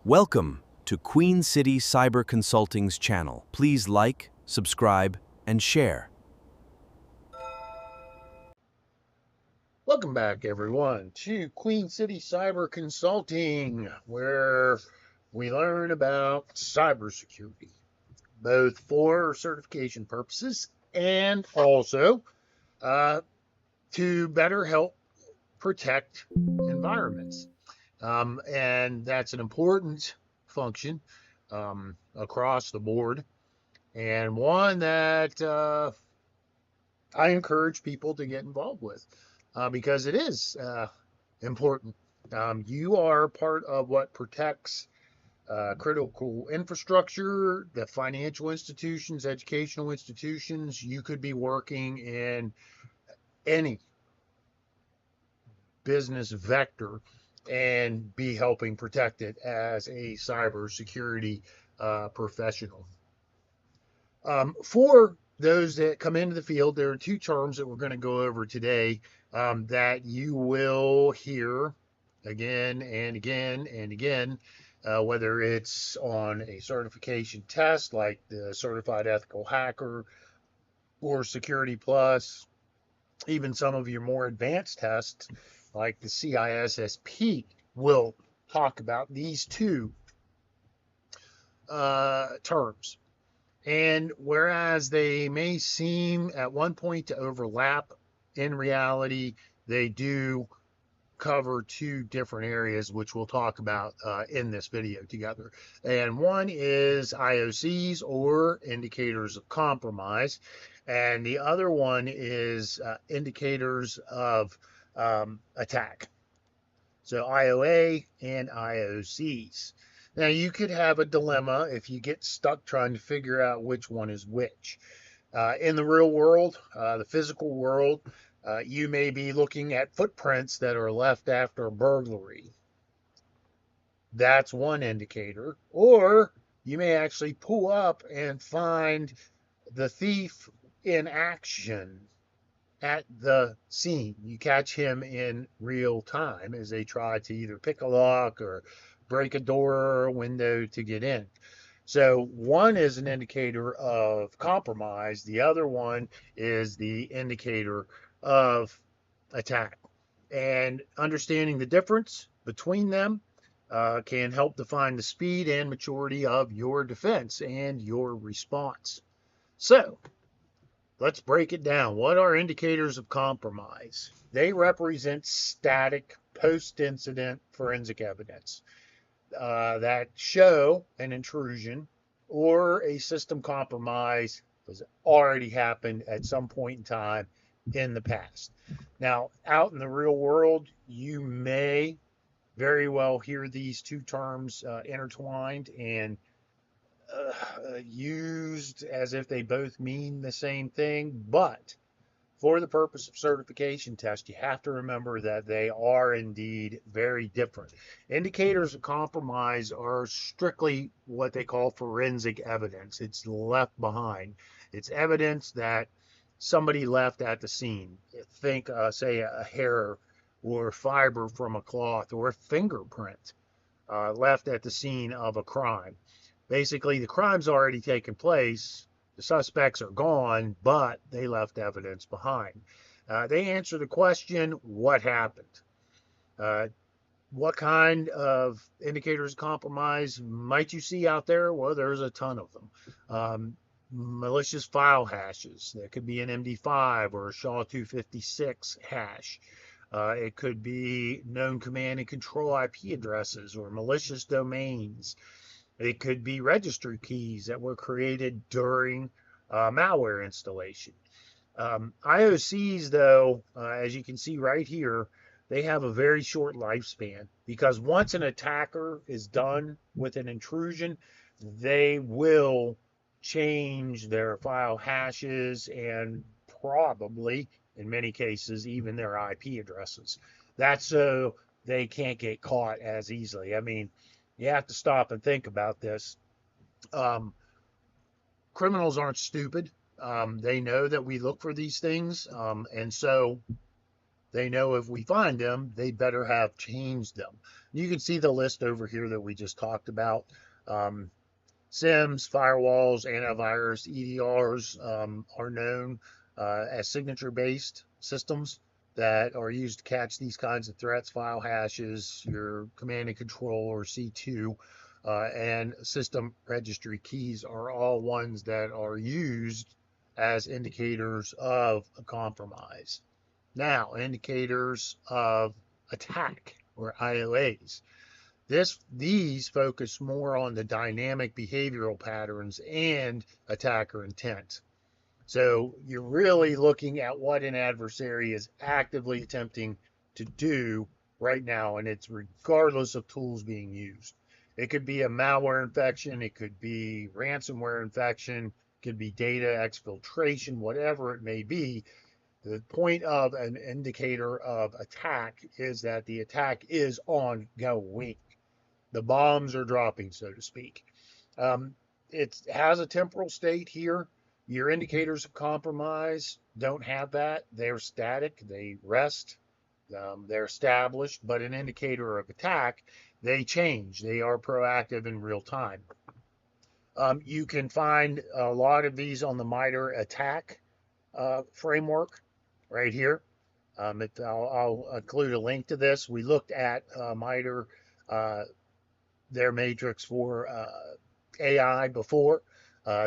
Welcome to Queen City Cyber Consulting's channel. Please like, subscribe, and share. Welcome back, everyone, to Queen City Cyber Consulting, where we learn about cybersecurity, both for certification purposes and also to better help protect environments. And that's an important function across the board, and one that I encourage people to get involved with because it is important. You are part of what protects critical infrastructure, the financial institutions, educational institutions. You could be working in any business vector and be helping protect it as a cybersecurity professional. For those that come into the field, there are two terms that we're going to go over today that you will hear again and again and again, whether it's on a certification test like the Certified Ethical Hacker or Security Plus, even some of your more advanced tests like the CISSP will talk about these two terms. And whereas they may seem at one point to overlap, in reality, they do cover two different areas, which we'll talk about in this video together. And one is IOCs, or indicators of compromise, and the other one is indicators of attack. So IOA and IOCs. Now, you could have a dilemma if you get stuck trying to figure out which one is which. In the real world, the physical world, you may be looking at footprints that are left after a burglary. That's one indicator. Or you may actually pull up and find the thief in action at the scene. You catch him in real time as they try to either pick a lock or break a door or a window to get in. So one is an indicator of compromise. The other one is the indicator of attack. And understanding the difference between them can help define the speed and maturity of your defense and your response. So let's break it down. What are indicators of compromise? They represent static post-incident forensic evidence that show an intrusion or a system compromise has already happened at some point in time in the past. Now, out in the real world, you may very well hear these two terms intertwined and used as if they both mean the same thing, but for the purpose of certification test, you have to remember that they are indeed very different. Indicators of compromise are strictly what they call forensic evidence. It's left behind. It's evidence that somebody left at the scene. Think, say, a hair or fiber from a cloth or a fingerprint left at the scene of a crime. Basically, the crime's already taken place. The suspects are gone, but they left evidence behind. They answer the question, what happened? What kind of indicators of compromise might you see out there? Well, there's a ton of them. Malicious file hashes. That could be an MD5 or a SHA-256 hash. It could be known command and control IP addresses or malicious domains. It could be registry keys that were created during malware installation. IOCs, though, as you can see right here, they have a very short lifespan because once an attacker is done with an intrusion, they will change their file hashes and probably, in many cases, even their IP addresses. That's so they can't get caught as easily. I mean, you have to stop and think about this. Criminals aren't stupid. They know that we look for these things. And so they know if we find them, they better have changed them. You can see the list over here that we just talked about. Um, SIMs, firewalls, antivirus, EDRs are known as signature-based systems that are used to catch these kinds of threats, file hashes, your command and control or C2, and system registry keys are all ones that are used as indicators of a compromise. Now, indicators of attack or IOAs. These focus more on the dynamic behavioral patterns and attacker intent. So you're really looking at what an adversary is actively attempting to do right now, and it's regardless of tools being used. It could be a malware infection, it could be ransomware infection, it could be data exfiltration, whatever it may be. The point of an indicator of attack is that the attack is ongoing. The bombs are dropping, so to speak. It has a temporal state here. Your indicators of compromise don't have that. They're static, they rest, they're established, but an indicator of attack, they change. They are proactive in real time. You can find a lot of these on the MITRE ATT&CK framework right here. I'll include a link to this. We looked at MITRE, their matrix for AI before.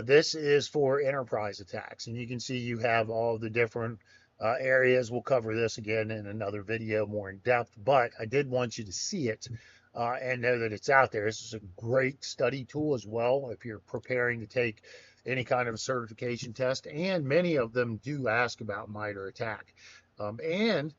This is for enterprise attacks, and you can see you have all the different areas. We'll cover this again in another video more in depth, but I did want you to see it and know that it's out there. This is a great study tool as well if you're preparing to take any kind of a certification test, and many of them do ask about MITRE ATT&CK. And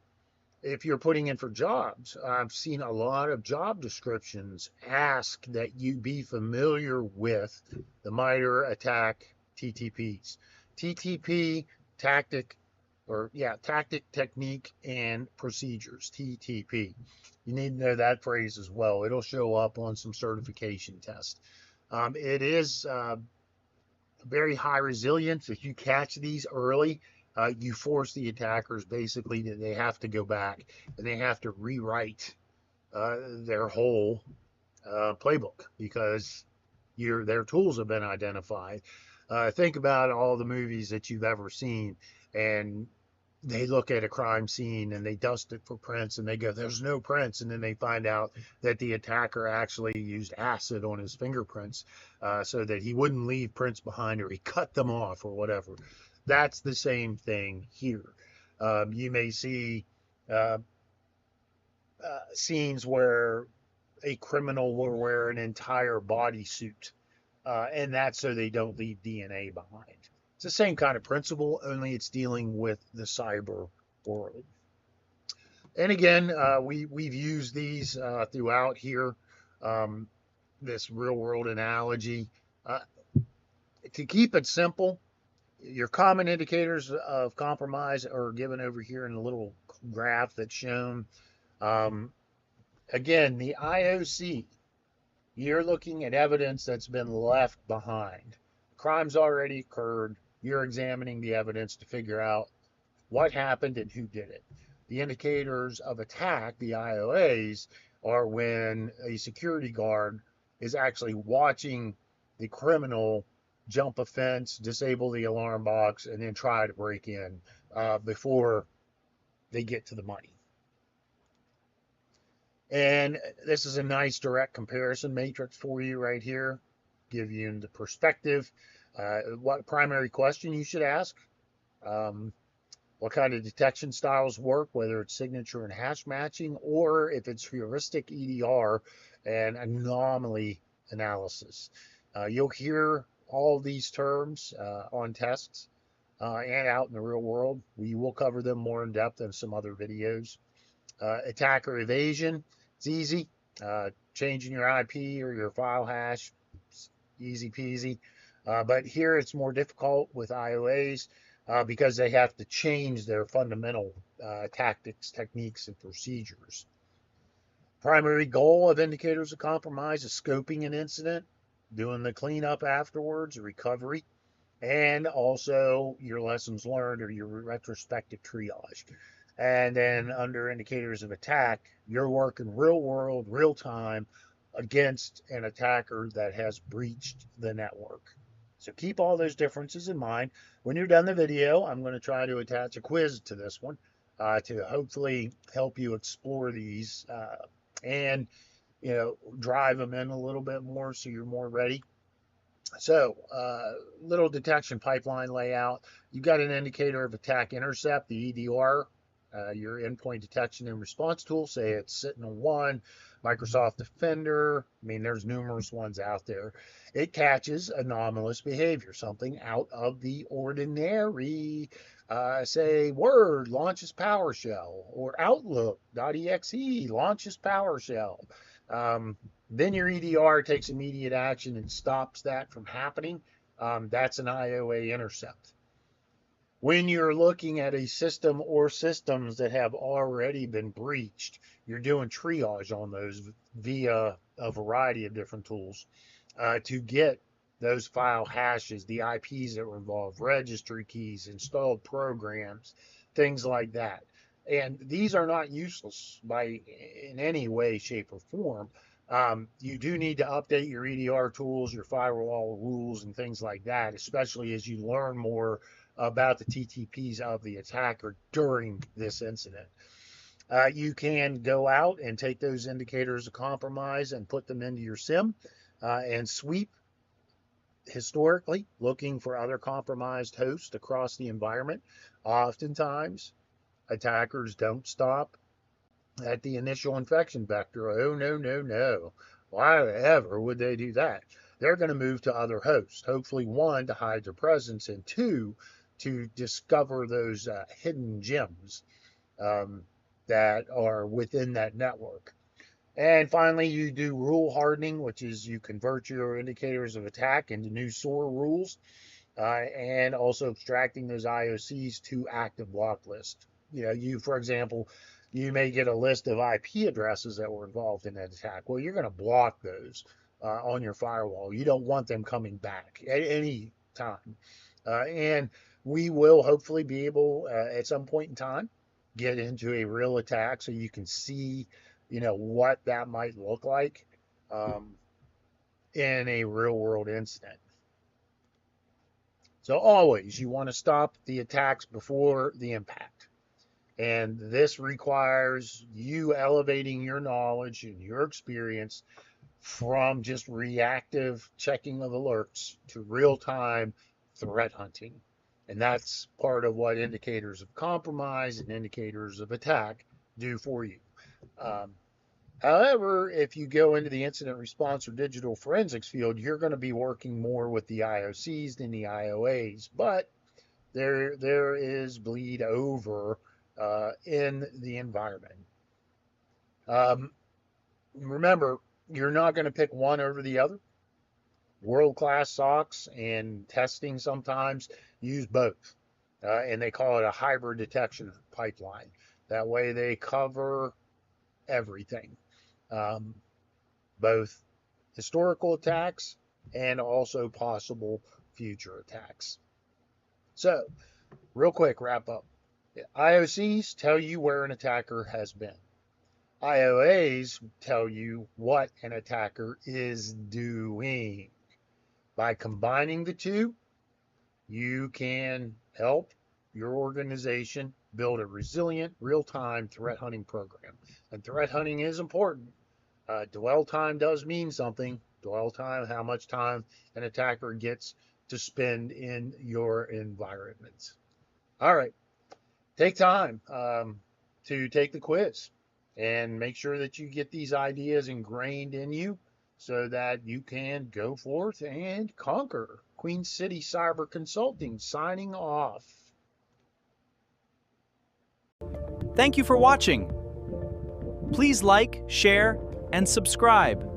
if you're putting in for jobs, I've seen a lot of job descriptions ask that you be familiar with the MITRE ATT&CK TTPs. TTP, tactic, tactic, technique, and procedures, TTP. You need to know that phrase as well. It'll show up on some certification tests. It is very high resilience. If you catch these early, you force the attackers basically that they have to go back and they have to rewrite their whole playbook because their tools have been identified. Think about all the movies that you've ever seen, and they look at a crime scene and they dust it for prints and they go, there's no prints. And then they find out that the attacker actually used acid on his fingerprints so that he wouldn't leave prints behind, or he cut them off or whatever. That's the same thing here. You may see scenes where a criminal will wear an entire bodysuit, and that's so they don't leave DNA behind. It's the same kind of principle, only it's dealing with the cyber world. And again, we've used these throughout here, this real world analogy. To keep it simple, your common indicators of compromise are given over here in a little graph that's shown. Again, the IOC, you're looking at evidence that's been left behind. Crime's already occurred. You're examining the evidence to figure out what happened and who did it. The indicators of attack, the IOAs, are when a security guard is actually watching the criminal jump a fence, disable the alarm box, and then try to break in before they get to the money. And this is a nice direct comparison matrix for you right here, give you the perspective. What primary question you should ask, what kind of detection styles work, whether it's signature and hash matching, or if it's heuristic EDR and anomaly analysis. You'll hear all these terms on tests and out in the real world. We will cover them more in depth in some other videos. Attacker evasion, it's easy. Changing your IP or your file hash, easy peasy. But here it's more difficult with IOAs because they have to change their fundamental tactics, techniques, and procedures. Primary goal of indicators of compromise is scoping an incident, doing the cleanup afterwards, recovery, and also your lessons learned or your retrospective triage. And then under indicators of attack, you're working real world, real time against an attacker that has breached the network. So keep all those differences in mind. When you're done the video, I'm going to try to attach a quiz to this one to hopefully help you explore these and drive them in a little bit more so you're more ready. So, little detection pipeline layout. You've got an indicator of attack intercept, the EDR, your endpoint detection and response tool. Say it's Sentinel-1, Microsoft Defender. I mean, there's numerous ones out there. It catches anomalous behavior, something out of the ordinary. Say Word launches PowerShell, or Outlook.exe launches PowerShell. Then your EDR takes immediate action and stops that from happening. That's an IOA intercept. When you're looking at a system or systems that have already been breached, you're doing triage on those via a variety of different tools to get those file hashes, the IPs that were involved, registry keys, installed programs, things like that. And these are not useless in any way, shape, or form. You do need to update your EDR tools, your firewall rules, and things like that, especially as you learn more about the TTPs of the attacker during this incident. You can go out and take those indicators of compromise and put them into your SIM and sweep historically, looking for other compromised hosts across the environment. Oftentimes, attackers don't stop at the initial infection vector. Oh, no, no, no. Why ever would they do that? They're going to move to other hosts, hopefully, one, to hide their presence, and two, to discover those hidden gems that are within that network. And finally, you do rule hardening, which is you convert your indicators of attack into new SOAR rules, and also extracting those IOCs to active block list. For example, you may get a list of IP addresses that were involved in that attack. Well, you're going to block those on your firewall. You don't want them coming back at any time. And we will hopefully be able, at some point in time, get into a real attack so you can see, what that might look like in a real world incident. So always, you want to stop the attacks before the impact. And this requires you elevating your knowledge and your experience from just reactive checking of alerts to real-time threat hunting. And that's part of what indicators of compromise and indicators of attack do for you. However, if you go into the incident response or digital forensics field, you're going to be working more with the IOCs than the IOAs. But there is bleed over in the environment. Remember, you're not going to pick one over the other. World-class SOCs and testing sometimes use both, and they call it a hybrid detection pipeline. That way they cover everything, both historical attacks and also possible future attacks. So, real quick wrap up. IOCs tell you where an attacker has been. IOAs tell you what an attacker is doing. By combining the two, you can help your organization build a resilient, real-time threat hunting program. And threat hunting is important. Dwell time does mean something. Dwell time, how much time an attacker gets to spend in your environment. All right. Take time to take the quiz and make sure that you get these ideas ingrained in you so that you can go forth and conquer. Queen City Cyber Consulting signing off. Thank you for watching. Please like, share, and subscribe.